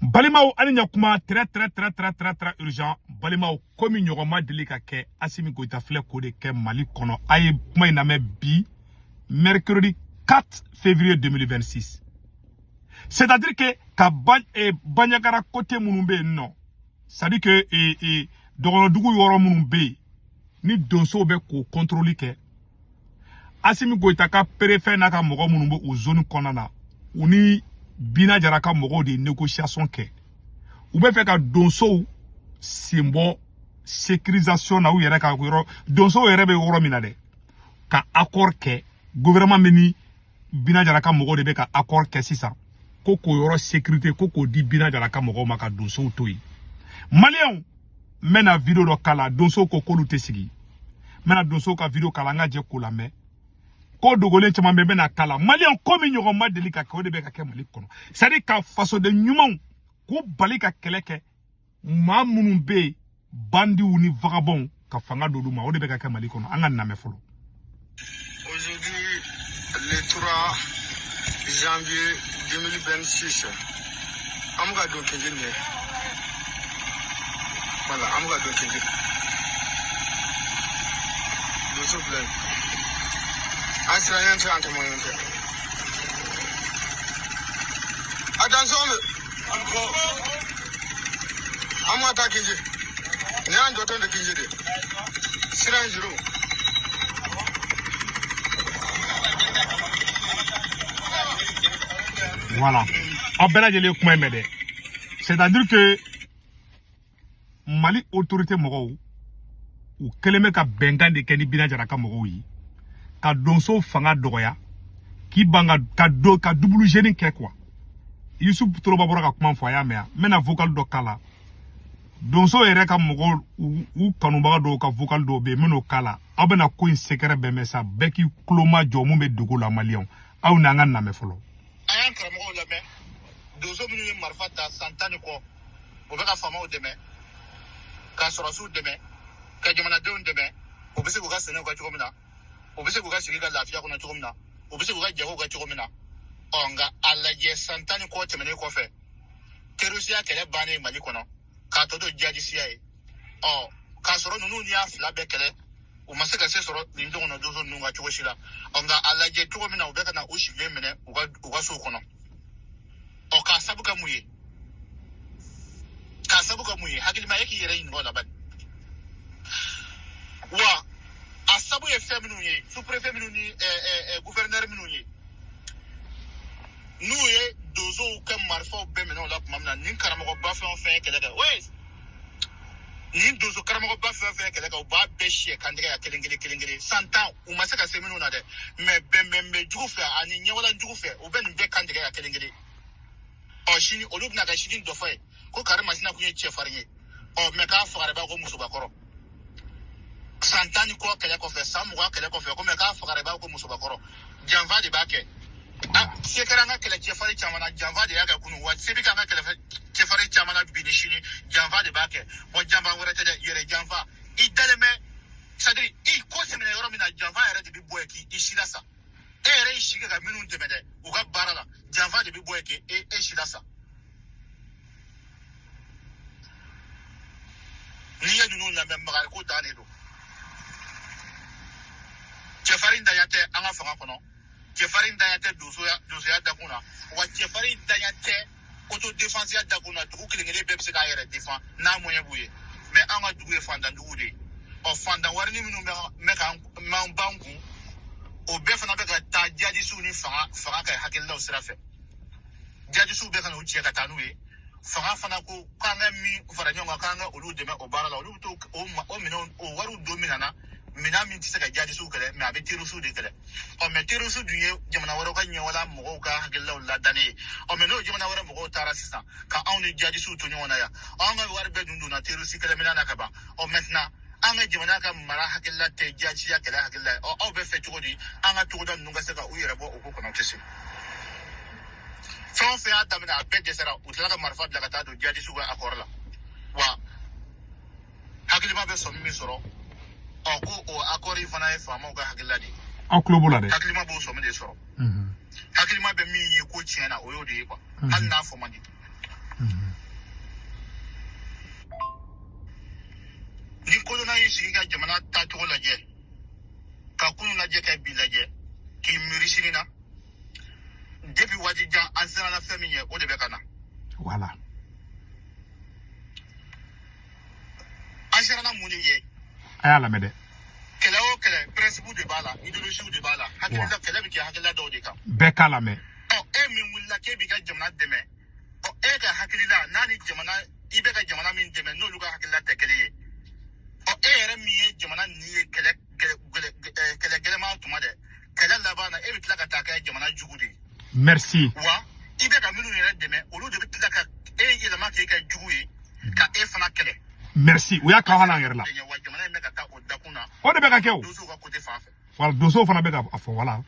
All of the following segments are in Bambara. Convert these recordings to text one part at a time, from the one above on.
Balimaw ani nyakuma très urgent. Balimaw comme nyogoma deli ka ke Assimi Goïta filɛ ko de kɛ Mali kɔnɔ. Aye kuma ina mɛ bi mercredi 4 février 2026. C'est-à-dire que ka Bandiagara côté munun be non. C'est-à-dire que dɔgɔnɔdugu yɔrɔ munun be ni donso bɛ ko contrôle kɛ. Assimi Goïta ka préfet n'a ka mɔgɔ munun be o zone kɔnɔna na. Uni Bina Jara ka mɔgɔw de négociation kɛ. U bɛ fɛ ka donso symbole sécurisation na u yɛrɛ ka yɔrɔ donso yɛrɛ bɛ yɔrɔ min na dɛ. Ka accord kɛ gouvernement mini Bina Jara ka mɔgɔw de bɛ ka accord kɛ sisan. Ko ko yɔrɔ sécurité ko ko di Bina Jara ka mɔgɔw ma ka donso to yi. Malien mena video dɔ kala donso ko kolu tɛ sigi. Mena donso ka video kala nga jɛ ko la mɛ. Ko dogolen caman bɛ na kala Malien komi ɲɔgɔn ma deli ka kɛ o de bɛ ka kɛ Mali kɔnɔ. C'est-à-dire ka fasoden ɲumanw ko bali ka kɛlɛ kɛ maa minnu bɛ yen bandiw ni vagabonds ka fanga d'olu ma o de bɛ ka kɛ Mali kɔnɔ an ka namɛ fɔlɔ. Aujourd'hui le 3 janvier 2026 an bɛ ka don kɛnji nin ye voilà an bɛ ka don kɛnji donso filɛ an sera ɲɛ tɛ an tɛ mɔɲɔn tɛ attention an ma taa kɛnji ni an jɔtɔ de kɛnji de sira in juru. Voilà. C'est-à-dire que Mali autorité mɔgɔw u kɛlen bɛ ka bɛnkan de kɛ ni Bina Jara ka mɔgɔw ye ka donso fanga dɔgɔya k'i ban ka double génie kɛ quoi. Yusuf Toloba bɔra ka kuma fɔ a y'a mɛn n bɛna vocal dɔ kala donso yɛrɛ ka mɔgɔw u kanubaga dɔw ka vocal dɔw bɛ yen n bɛn'o kala aw bɛna ko in secret bɛɛ mɛn sa bɛɛ k'i tulo majɔ mun bɛ dogo la Maliyɛnw aw n'an ka namɛ fɔlɔ. An y'an karamɔgɔw lamɛn donso minnu ye marifa ta san 10 ni kɔ o bɛ ka faamaw dɛmɛ ka sɔrɔsiw dɛmɛ ka jamanadenw dɛmɛ o bɛ se k'u ka sɛnɛw kɛ cogo min na o bɛ se k'u ka sigi ka lafiya kɔnɔ cogo min na o bɛ se k'u ka jagow kɛ cogo min na nka a lajɛ san 10 ni kɔ tɛmɛnen kɔfɛ terrorisiya kɛlɛ bannen Mali kɔnɔ k'a tɔ to jihadisiya ye k'a sɔrɔ ninnu ni y'a fila bɛɛ kɛlɛ u ma se ka se sɔrɔ nin dɔgɔnɔ donso ninnu ka cogo si la nka a lajɛ cogo min na u bɛ ka na u sigilen minɛ u ka sow kɔnɔ k'a sabu kɛ mun ye hakilima ye k'i yɛrɛ ɲininka o la bani wa a sabu ye fɛn minnu ye sous-préfet minnu ni gouverneur minnu ye n'u ye donsow ka marifaw bɛɛ minɛ o la tuma min na nin karamɔgɔba fɛn o fɛn ye kɛlɛ kɛ nin donso karamɔgɔba fɛn o fɛn ye kɛlɛ kɛ u b'a bɛɛ siyɛ kantigɛ ya kelen kelen san 10 u ma se ka se minnu na dɛ mais bɛnbɛnbɛn jugu fɛ ani ɲɛwalan jugu fɛ u bɛ nin bɛɛ kantigɛ ya kelen sini olu bɛna ka sini dɔ fɔ ye ko Karimasina kun ye cɛfarin ye mais k'a fagara b'a ko musobakɔrɔ san 10 ni kɔ kɛlɛ kɔfɛ san 20 kɛlɛ kɔfɛ ko mais k'a fagara b'a ko musobakɔrɔ janfa de b'a kɛ se kɛra an ka kɛlɛ cɛfarin caman na janfa de y'a kɛ kunun wa se bɛ k'an ka kɛlɛ cɛfarin caman na bi ni sini janfa de b'a kɛ janfa wɛrɛ tɛ dɛ yɛrɛ janfa i dalen bɛ c'est-à-dire i ko sɛmɛnɛ yɔrɔ min na janfa yɛrɛ de bɛ bɔ yen k'i si la sa e yɛrɛ y'i sigi ka minnu dɛmɛ dɛ u ka baara la janfa de bɛ bɔ yen k'e si la sa n'i ye ninnu lamɛn Magali ko dan de don cɛfarin daɲa tɛ an ka fanga kɔnɔ cɛfarin daɲa tɛ donsoya dakun na wa cɛfarin daɲa tɛ autodéfensiya dakun na dugu kelen bɛɛ bɛ se k'a yɛrɛ défend n'a moyen b'u ye mais an ka dugu ye fantandugu de ye fantan warini minnu bɛ k'an ban kun o bɛɛ fana bɛ ka taa jihadisiw ni fanga ka hakililaw sira fɛ jihadisiw bɛ ka n'u cɛ ka taa n'u ye fanga fana ko k'an ka min fara ɲɔgɔn kan k'an ka olu dɛmɛ o baara la olu bɛ to o minɛnw o wariw don minɛn na minɛn min tɛ se ka jihadisiw kɛlɛ mais a bɛ terrorisiw de kɛlɛ mais terrorisiw dun ye jamana wɛrɛw ka ɲɛwala mɔgɔw ka hakililaw ladannen ye mais n'o jamana wɛrɛ mɔgɔw taara sisan ka anw ni jihadisiw to ɲɔgɔn na yan an ka wari bɛɛ dun donna terrorisi kɛlɛ minɛn na ka ban maintenant an ka jamana ka mara hakilila tɛ jihadisiya kɛlɛ hakilila ye aw bɛ fɛ cogo di an ka togoda ninnu ka se ka u yɛrɛ bɔ o ko kɔnɔ o tɛ se fɛn o fɛn y'a daminɛ a bɛɛ dɛsɛra u tilala ka marifa bila ka taa don jihadisiw ka accord la wa hakilima bɛ sɔmi min sɔrɔ ko o accord in fana ye faamaw ka hakilila de ye aw tulo b'o la dɛ hakilima b'o sɔmi de sɔrɔ hakilima bɛ min ye ko tiɲɛ na o y'o de ye quoi hali n'a fɔ man di i sigi ka jamana taacogo lajɛ ka kunu lajɛ ka bi lajɛ k'i miiri sini na depuis waati jan an siranna fɛn min ye o de bɛ ka na voilà an siranna mun de ye a y'a lamɛn dɛ kɛlɛ o kɛlɛ principe de b'a la idéologie de b'a la hakilila kɛlɛ bɛ kɛ hakilila dɔw de kan bɛɛ k'a lamɛn e min wulila k'e b'i ka jamana dɛmɛ e ka hakilila n'a ni jamana i bɛ ka jamana min dɛmɛ n'olu ka hakilila tɛ kelen ye e yɛrɛ min ye jamana nin ye kɛlɛ gɛlɛman tuma dɛ kɛlɛ laban na e bɛ tila ka taa kɛ jamana jugu de merci wa i bɛ ka minnu yɛrɛ dɛmɛ olu de bɛ tila ka e yɛlɛma k'e kɛ jugu ye ka e fana kɛlɛ merci u y'a kaw hali an yɛrɛ la wa jamana in bɛ ka taa o dakun na o de bɛ ka kɛ o donsow ka côté fan fɛ wala donsow fana bɛ ka a fɔ wala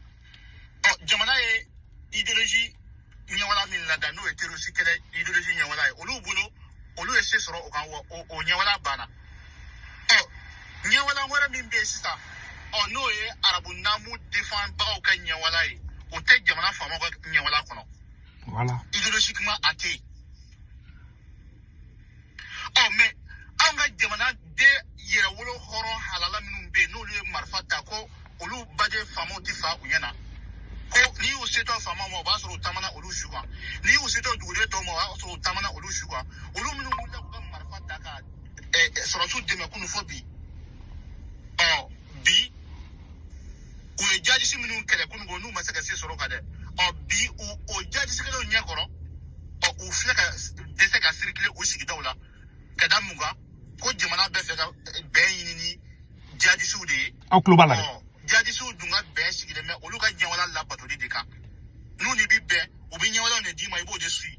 jamana ye idéologie ɲɛwala min lada n'o ye terroriste kɛlɛ idéologie ɲɛwala ye olu bolo olu ye se sɔrɔ o kan o ɲɛwala banna ɲɛwala wɛrɛ min bɛ yen sisan n'o ye arabu naamu défend bagaw ka ɲɛwala ye o tɛ jamana faamaw ka ɲɛwala kɔnɔ voilà idéologiquement a tɛ yen mais anw ka jamana de yɛrɛwolo hɔrɔn halala minnu bɛ yen n'olu ye marifa ta ko olu baden faamaw tɛ fa u ɲɛna ko n'i y'u setɔ faama ma o b'a sɔrɔ u taamana olu su kan n'i y'u setɔ duguden tɔw ma o b'a sɔrɔ u taamana olu su kan olu minnu wulila k'u ka marifa ta ka sɔrɔsiw dɛmɛ kunu fɔ bi bi u ye jadisi minnu kɛlɛ kununko n'u ma se ka se sɔrɔ kan dɛ bi o jadisikɛlaw ɲɛkɔrɔ u filɛ ka dɛsɛ ka sirikile u sigidaw la ka da mun kan ko jamana bɛ fɛ ka bɛn ɲini ni jadisiw de ye aw tulo b'a la dɛ jadisiw dun ka bɛn sigilen bɛ olu ka ɲɛwala labatoli de kan n'u ni bi bɛn u bi ɲɛwalaw de d'i ma i b'o de suit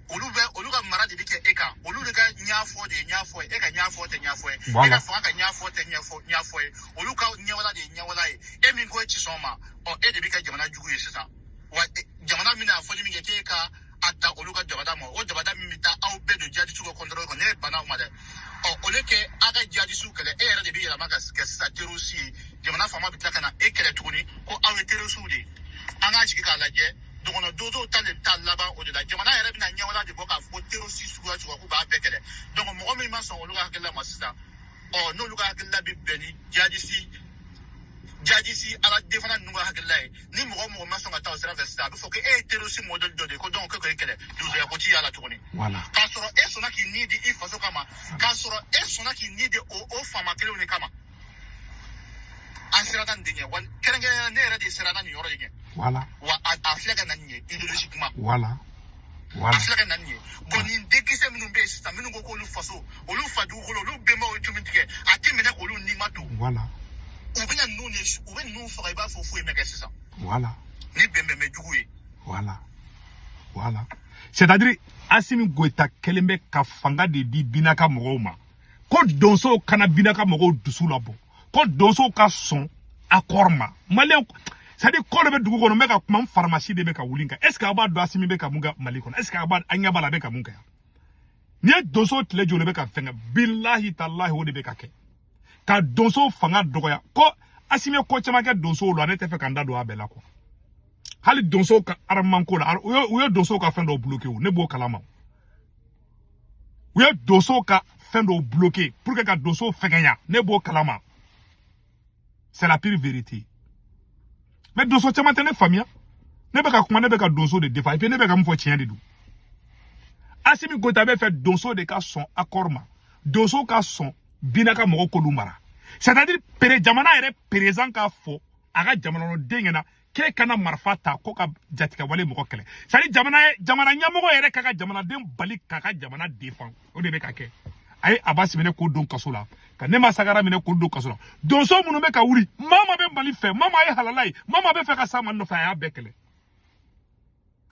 olu ka mara de bi kɛ e kan olu de ka ɲɛfɔ de ye ɲɛfɔ ye e ka ɲɛfɔ tɛ ɲɛfɔ ye e ka fanga ka ɲɛfɔ tɛ ɲɛfɔ ye olu ka ɲɛwala de ye ɲɛwala ye e min ko e ti sɔn ma e de bi ka jamana jugu ye sisan wa jamana min n'a fɔli min kɛ k'e ka a ta olu ka dabada ma o dabada min bɛ taa aw bɛɛ don jadisiw ka contrôle kɔnɔ ne ye bana o ma dɛ o le kɛ a ka jadisiw kɛlɛ e yɛrɛ de bi yɛlɛma ka kɛ sisan terroriste ye jamana faama bɛ tila ka na e kɛlɛ tuguni ko aw ye terroriste de ye an k'a sigi k'a lajɛ dɔgɔnɔ donsow ta de bɛ taa laban o de la jamana yɛrɛ bɛna ɲɛwala de bɔ k'a fɔ terroriste suguya suguya k'u b'a bɛɛ kɛlɛ donc mɔgɔ min ma sɔn olu ka hakilila ma sisan n'olu ka hakilila bɛ bɛn ni jadisi ala defana ninnu ka hakilila ye ni mɔgɔ ma sɔn ka taa o sira fɛ sisan a bɛ fɔ ko e ye terroriste modèle dɔ de ye ko donc k'e kɛlɛ donsoya ko t'i y'a la tuguni k'a sɔrɔ e sɔnna k'i ni di i faso kama k'a sɔrɔ e sɔnna k'i ni di o faama kelenw de kama an sirana nin de ɲɛ wa kɛrɛnkɛrɛnnenya ne yɛrɛ de sirana nin yɔrɔ de ɲɛ wa a filɛ ka na nin ye idéologiquement a filɛ ka na nin ye bon nin denkisɛ minnu bɛ yen sisan minnu ko k'olu faso olu fa dugukolo olu bɛnbaw ye tumi tigɛ a tɛ minɛ k'olu ni ma don u bɛna ninnu faga i b'a fɔ foyi mɛ kɛ sisan ni bɛnbɛn jugu ye c'est-à-dire Assimi Goïta kɛlen bɛ ka fanga de di Binaka mɔgɔw ma ko donsow kana Binaka mɔgɔw dusu labɔ ko donsow ka sɔn accord ma malien c'est-à-dire ko de bɛ dugu kɔnɔ n bɛ ka kuma pharmacie de bɛ ka wuli kan est-ce que a b'a dɔn Assimi bɛ ka mun kɛ Mali kɔnɔ est-ce que a ɲɛ b'a la a bɛ ka mun kɛ ni ye donsow tile jɔ bɛ ka fɛn kɛ billahi tallahi o de bɛ ka kɛ ka donsow fanga dɔgɔya ko Assimi ko caman kɛ donsow la ne tɛ fɛ ka n da don a bɛɛ la quoi hali donsow ka armement ko la u ye donsow ka fɛn dɔw bloqué o ne b'o kalama u ye donsow ka fɛn dɔw bloqué pour que ka donsow fɛgɛnya ne b'o kalama c'est la pure vérité mais donso caman tɛ ne faamuya ne bɛ ka kuma ne bɛ ka donso de défend et puis ne bɛ ka mun fɔ tiɲɛ de don Assimi Goïta bɛ fɛ donso de ka sɔn accord ma donso ka sɔn Binaka mɔgɔw k'olu mara c'est-à-dire jamana yɛrɛ président k'a fɔ a ka jamanakɔnɔden ɲɛna k'e kana marifa ta ko ka jatigɛwale mɔgɔ kɛlɛ c'est-à-dire jamana ɲɛmɔgɔ yɛrɛ k'a ka jamanaden bali k'a ka jamana défend o de bɛ ka kɛ a ye Abasi minɛ k'o don kaso la ka Nema Sagara minɛ k'o don kaso la donso minnu bɛ ka wuli mama bɛ Mali fɛ mama ye halala ye mama bɛ fɛ ka s'a ma nɔfɛ a y'a bɛɛ kɛlɛ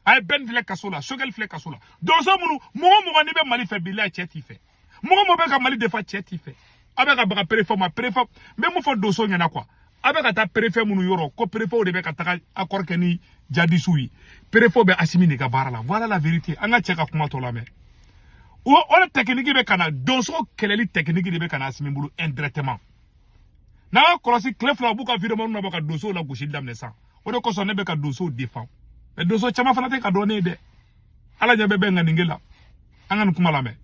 a ye Ben filɛ kaso la Sogɛl filɛ kaso la donso minnu mɔgɔ n'i bɛ Mali fɛ bilahi cɛ t'i fɛ mɔgɔ bɛ ka Mali défend cɛ t'i fɛ a bɛ ka baga préfet ma préfet n bɛ mun fɔ donso ɲɛna quoi a bɛ ka taa préfet minnu yɔrɔ ko préfet de bɛ ka taga accord kɛ ni jadisiw ye préfet bɛ Assimi de ka baara la voilà la vérité an ka cɛ ka kuma tɔ lamɛn o de technique bɛ ka na donso kɛlɛli technique de bɛ ka na Assimi bolo indirectement n'an ka kɔlɔsi tile fila u b'u ka vidéo nabɔ ka donsow la gosili daminɛ sisan o de kosɔn ne bɛ ka donsow défend mais donso caman fana tɛ ka dɔn ne ye dɛ ala ɲɛ bɛ bɛn ŋaninge la an ka nin kuma lamɛn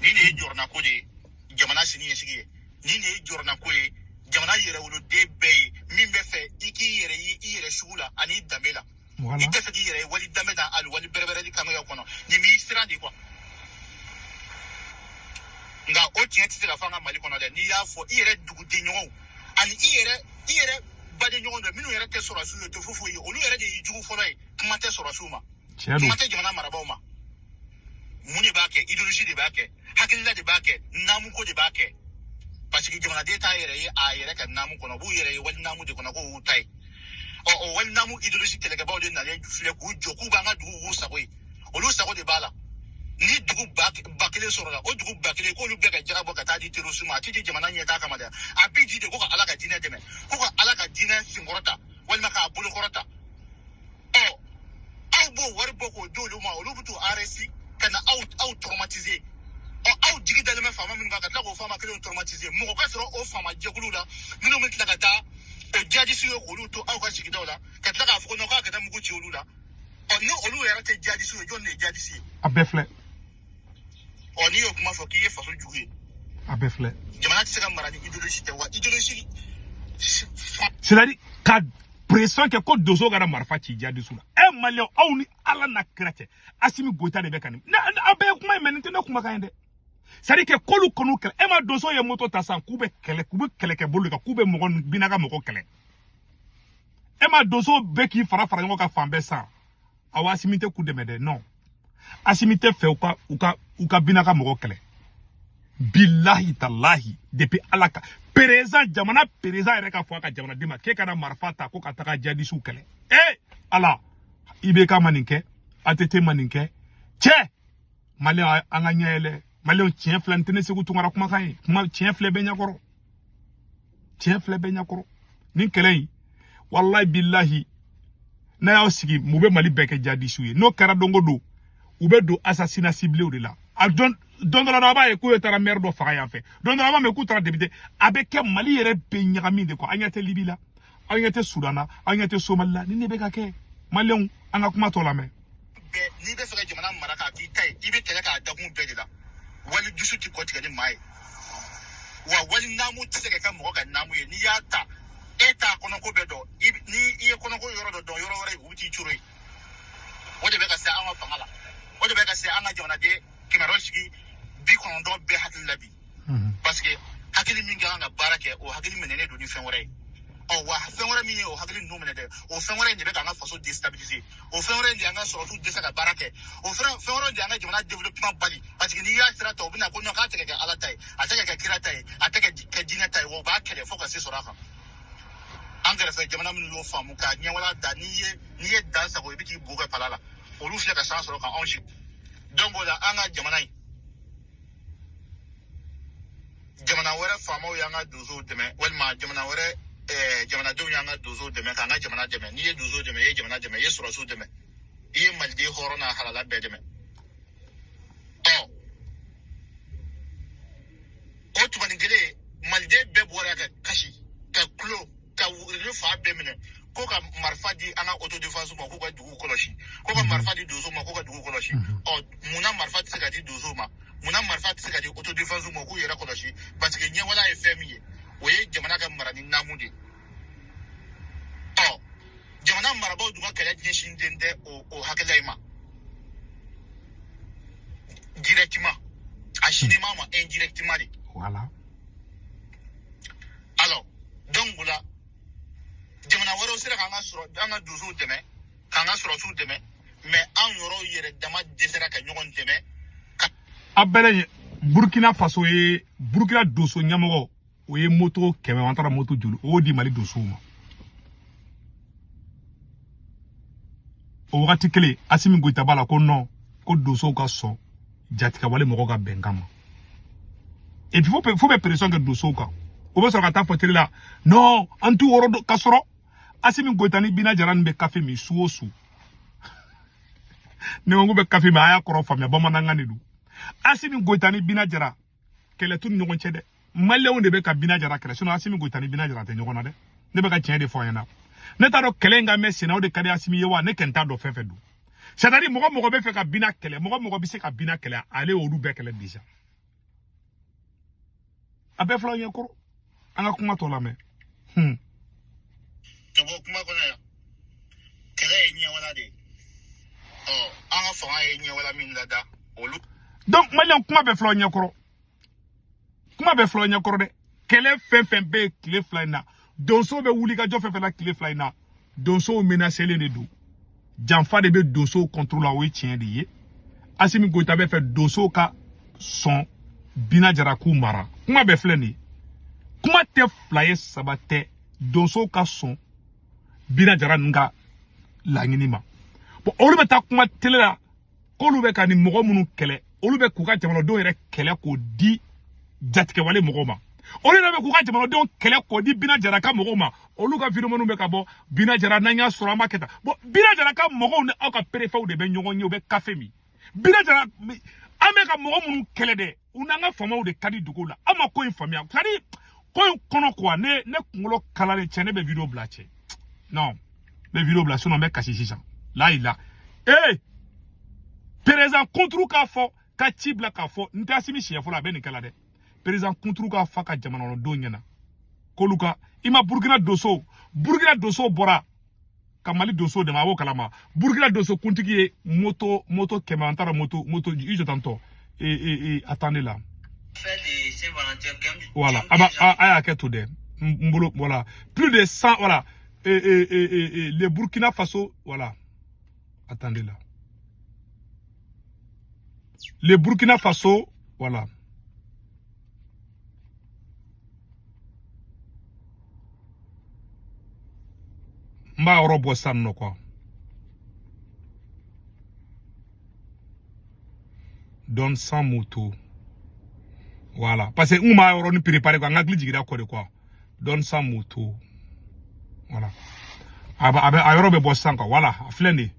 ni de ye jɔrɔna ko de ye jamana sini yesigi ni ne jorna ko ye jamana yere wolo de be min be fe iki yere shugula ani damela ni te fe yere wali damela al wali berbere di kamaya kono ni mi sira di quoi nga o tiɲɛ tɛ se ka fanga mali kɔnɔ dɛ n'i y'a fɔ i yɛrɛ duguden ɲɔgɔnw ani i yɛrɛ baden ɲɔgɔn dɔ minnu yɛrɛ tɛ sɔrɔsiw ye tɛ foyi ye olu yɛrɛ de ye jugu fɔlɔ ye kuma tɛ sɔrɔsiw ma kuma tɛ jamana marabaaw ma mun de b'a kɛ idéologie de b'a kɛ hakilila de b'a kɛ naamuko de b'a kɛ parce que jamanaden t'a yɛrɛ ye a yɛrɛ ka naamu kɔnɔ b'u yɛrɛ ye wali naamu de kɔnɔ ko y'u ta ye o wali naamu idéologie kɛlɛkɛbaw de nalen filɛ k'u jɔ k'u b'an ka dugu k'u sago ye olu sago de b'a la ni dugu ba kelen sɔrɔ la o dugu ba kelen k'olu bɛɛ ka jaga bɔ ka taa di terrorisme ma a ti di jamana ɲɛtaa kama dɛ a bɛ di de ko ka ala ka diinɛ dɛmɛ ko ka ala ka diinɛ senkɔrɔta walima k'a bolo kɔrɔta aw b'o wari bɔ k'o di olu ma olu bɛ t'o RSI ka na aw traumatiser aw jigi dalen bɛ faama minnu kan ka tila k'o faama kelenw traumatiser mɔgɔ ka sɔrɔ o faama jɛkulu la minnu bɛ tila ka taa o jihadistes ye k'olu to aw ka sigidaw la ka tila k'a fɔ ko k'a ka taa mugu ci olu la ni olu yɛrɛ tɛ jihadistes ye jɔn de ye jihadiste ye a bɛɛ filɛ n'i y'o kuma fɔ k'i ye faso jugu ye a bɛɛ filɛ jamana tɛ se ka mara ni idéologie tɛ wa idéologie c'est-à-dire ka pression kɛ ko doso kɛra marifa ci jihadiste la maliyɛnw aw ni ala n'a kira cɛ Asimi Goïta de bɛ ka nin a bɛɛ ye kuma ye mais nin tɛ ne kumakan ye dɛ c'est-à-dire que k'olu kɔnɔ kɛlɛ ma doso ye moto ta san k'u bɛ kɛlɛ kɛ bolo kan k'u bɛ mɔgɔ binaga mɔgɔ kɛlɛ ma doso bɛɛ k'i fara ɲɔgɔn kan fan bɛɛ san aw Asimi tɛ k'u dɛmɛ dɛ non Asimi tɛ fɛ u ka binaga mɔgɔ kɛlɛ billahi talahi depuis ala ka président jamana président yɛrɛ ka fɔ a ka jamanaden ma k'e kana marifa ta ko ka taga jihadistes kɛlɛ ala IBK ma nin kɛ ATT ma nin kɛ cɛ maliyɛn an ka ɲɛ yɛlɛ maliyɛnw tiɲɛ filɛ n tɛ ne segu tunkara kumakan ye tiɲɛ filɛ bɛ ɲɛkɔrɔ tiɲɛ filɛ bɛ ɲɛkɔrɔ nin kɛlɛ in wallahi billahi n'a y'aw sigi mun bɛ mali bɛɛ kɛ jihadistes ye n'o kɛra don o don u bɛ don assassinat ciblé de la a don dɔ la a b'a ye k'u taara maire dɔ faga yan fɛ don dɔ la a b'a mɛn k'u taara député a bɛ kɛ mali yɛrɛ bɛ ɲagami de quoi an ɲɛ tɛ Libi la an ɲɛ tɛ Sudan na an ɲɛ tɛ Somali la nin de bɛ ka kɛ maliyɛnw an ka kuma tɔ lamɛn n'i bɛ fɛ ka jamana mara k'a k'i ta ye i bɛ kɛlɛ k'a dakun bɛɛ de la wali dusu tɛ kɔ tigɛ ni maa ye wa wali naamu tɛ se ka kɛ mɔgɔ ka naamu ye n'i y'a ta e t'a kɔnɔko bɛɛ dɔn ni i ye kɔnɔko yɔrɔ dɔ dɔn yɔrɔ wɛrɛ u bɛ t'i coro ye o de bɛ ka se an ka fanga la o de bɛ ka se an ka jamanaden 180 bɛɛ hakili la bi parce que hakili min kan ka baara kɛ o hakili minɛnen don ni fɛn wɛrɛ ye wa fɛn wɛrɛ min ye o hakili ninnu minɛ dɛ o fɛn wɛrɛ in de bɛ k'an ka faso déstabiliser o fɛn wɛrɛ in de an ka sɔrɔsiw dɛsɛ ka baara kɛ o fɛn wɛrɛ in de an ka jamana développement bali parce que n'i y'a sira ta o bɛna ko k'a tɛ ka kɛ ala ta ye a tɛ ka kɛ kira ta ye a tɛ ka kɛ diinɛ ta ye wa o b'a kɛlɛ fo ka se sɔrɔ a kan an kɛrɛfɛ jamana minnu y'o faamu k'a ɲɛwala da n'i ye dan sago i bɛ k'i bo kɛ pala la olu filɛ ka san sɔrɔ ka anw sigi donc o la an ka jamana in jamana wɛrɛ faamaw y'an ka donsow dɛmɛ walima jamana wɛrɛ jamanadenw y'an ka donsow dɛmɛ k'an ka jamana dɛmɛ n'i ye donsow dɛmɛ i ye jamana dɛmɛ i ye sɔrɔsiw dɛmɛ i ye maliden hɔrɔn n'a halala bɛɛ dɛmɛ o tumani kelen maliden bɛɛ bɔra ka kasi ka kulo ka wuli fa bɛɛ minɛ ko ka marifa di an ka autodéfense ma k'u ka dugu kɔlɔsi ko ka marifa di donsow ma k'u ka dugu kɔlɔsi munna marifa tɛ se ka di donsow ma munna marifa tɛ se ka di autodéfense ma k'u yɛrɛ kɔlɔsi parce que ɲɛwala ye fɛn min ye o ye jamana ka mara ni naamu de jamana marabaaw dun ka kɛlɛ ɲɛsinnen tɛ o hakilila in ma directement a sinima ma indirectement de voilà alors donc o la jamana wɛrɛw sera k'an ka donsow dɛmɛ k'an ka sɔrɔsiw dɛmɛ mais an yɔrɔw yɛrɛ dama dɛsɛra ka ɲɔgɔn dɛmɛ a bɛɛ ye Burkina Faso ye Burkina donso ɲɛmɔgɔ o ye moto 100 an taara moto joli o di Mali donsow ma o wagati kelen Asimi Goïta b'a la ko non ko donsow ka sɔn jatigɛwale mɔgɔw ka bɛnkan ma et puis faut bɛ pression kɛ donsow kan o bɛ sɔrɔ ka taa fɔ télé la non an t'u wɔrɔ ka sɔrɔ Asimi Goïta ni Bina Jara bɛ café min su o su ne ko bɛ café min a y'a kɔrɔ faamuya bamanankan de don Asimi Goïta ni Bina Jara kɛlɛ t'u ni ɲɔgɔn cɛ dɛ maliyɛnw de bɛ ka Bina Jara kɛlɛ sinon Asimi Goïta ni Bina Jara tɛ ɲɔgɔn na dɛ ne bɛ ka tiɲɛ de fɔ an ɲɛna ne t'a dɔn kɛlɛ in ka mɛn senna o de ka di Asimi ye wa ne kɛn t'a dɔn fɛn fɛn don c'est-à-dire mɔgɔ bɛ fɛ ka Bina kɛlɛ mɔgɔ bɛ se ka Bina kɛlɛ ale olu bɛɛ kɛlɛ déjà abe fla nyakoro anga kuma to la me to bo kuma kona ya kele nya wala de oh anga fanga nya wala min dada olu donc malian kuma be fla nyakoro de kele fen be clé flyna donso be wuli ka jo fen la clé flyna donso menacer les deux janfa de be donso contrôle o tien de ye Assimi Goïta be fait donso ka son bina jara ku mara kuma be fleni kuma te flyer sabate donso ka son bina jara nga langini ma bon olu be ta kuma tele la ko lu be ka ni mogo munu kele olu be ku ka jamano do yere kele ko di jatike wale mogo ma olu be ku ka jamano do kele ko di bina jara ka mogo ma olu ka video manu be ka bo bina jara nanya sura maketa bon bina jara ka mogo ne aka préfet de be nyogo nyo be café mi bina jara ameka mogo munu kele de unanga fama de kadi dugo la ama ko infamia kadi ko kono quoi ne ngolo kala le chene be video blache non be video blache no me kashi shisha là il a président contre ka fo ka tibla ka fo ntasimi chef la ben kala de président contre ka fa ka jamana do nyana koluka ima Burkina doso bora kamali doso de ma wo kalama Burkina doso kuntiki moto kemantara moto je t'entends attendez là voilà aya ke to de mbolo voilà plus de 100 voilà les Burkina Faso voilà attendez là les Burkina Faso voilà mba robo sanno quoi donne 100 motos voilà parce que on m'a on préparé quoi ngakli jigira ko de quoi donne 100 motos voilà ayoro be bossan quoi voilà fleni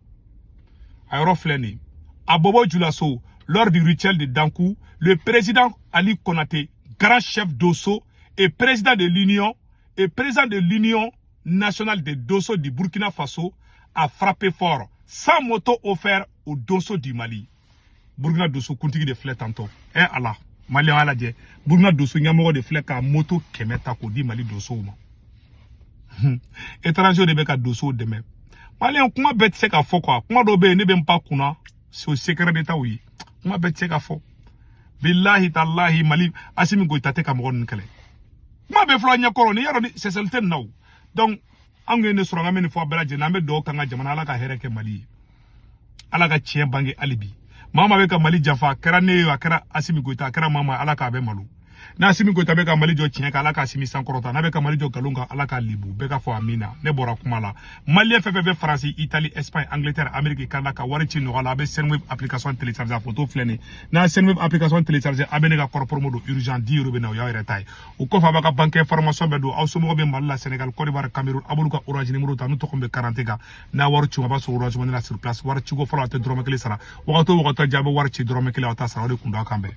ayoro fleni abobo julaso lors du rituel de Dankou le président Ali Konaté grand chef d'Osso et président de l'union national de Dosso du Burkina Faso a frappé fort 100 motos offertes au Dosso du Mali. Burkina Dosso continue de flèche tantôt. Allah, Mali ala je. Burkina Dosso nyamo de flèche à moto kemeta ko di Mali Dosso ma. Étranger de beka Dosso demain. Mali on kuma bet se ka fo quoi. Kuma do be ne be mpa kuna c'est au secret d'état oui. Kuma bet se ka fo. Billahi tallahi Mali Assimi Goïta te ka mo nkele. Kuma be flo nya koroni yaro ni c'est certain now. Donc, on ne sera jamais une fois belge, n'a pas de kanga jamana ala ka hereke Mali, ala ka chien bange alibi. Mama avec Mali Jafa, kera ne wa kera Assimi Goïta, kera mama ala ka be malu. Na Assimi Goïta be ka Mali jo chien ka ala ka Assimi sankorota, na be ka Mali jo kalunga ala ka libu, be ka fo amina, ne bora kumala. Mali FFV France, Italie, Espagne, Angleterre, Amérique, Canada ka warichi no ala be Senweb application télécharger photo flene. Na Senweb application télécharger abene ka korpor modo urgent 10 € be na ya retay. Ou ko fa ba ka banque information be do awsumo be Mali Sénégal, Côte d'Ivoire, Cameroun, abulu ka orange numéro ta nu to kombe 40 ga. Na waruchi ba so orange na sur place, waruchi go fala te drome kele sara. Wakato jabo waruchi drome kele ata sara de kunda kambe.